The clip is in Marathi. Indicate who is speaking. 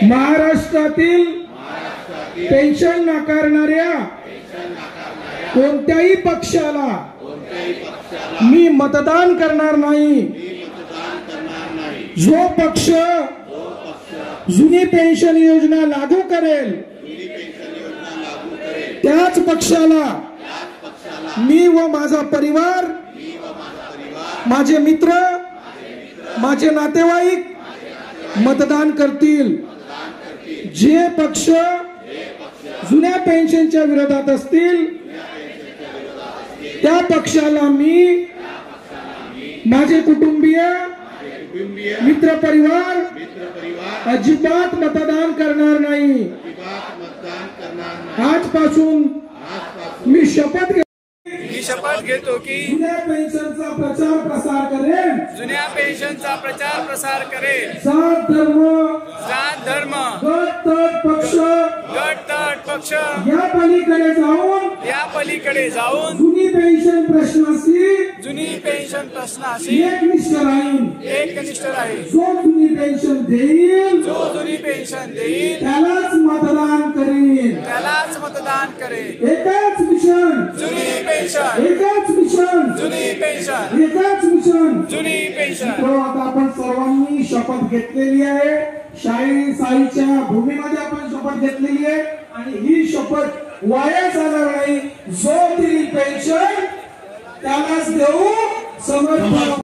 Speaker 1: महाराष्ट्रातील पेन्शन नाकारणाऱ्या कोणत्याही पक्षाला मी मतदान करणार नाही। जो पक्ष जुनी पेन्शन योजना लागू करेल त्याच पक्षाला मी व माझा परिवार, माझे मित्र, माझे नातेवाईक मतदान करतील। जे पक्ष जुन्या पेन्शनच्या विरोधात असतील त्या पक्षाला मी, माझे कुटुंबीय, मित्र परिवार अजिबात मतदान करणार नाही। आजपासून मी शपथ
Speaker 2: घेतो की
Speaker 1: जुन्या पेन्शनचा प्रचार प्रसार करेन।
Speaker 2: जुन्या पेन्शनचा प्रचार प्रसार करेल।
Speaker 1: जात धर्म गट तट पक्ष या पलीकडे जाऊन जुनी पेन्शन प्रश्नाशी एकनिष्ठ राहील। जो जुनी पेन्शन देईल त्यालाच मतदान करेल। एकाच मिशन जुनी पेन्शन। आता आपण सर्वांनी शपथ घेतलेली आहे, शाहीच्या भूमीमध्ये आपण शपथ घेतलेली आहे आणि ही शपथ वाया जाणार नाही। जो ती पेन्शन त्यालाच देऊ समर्थ।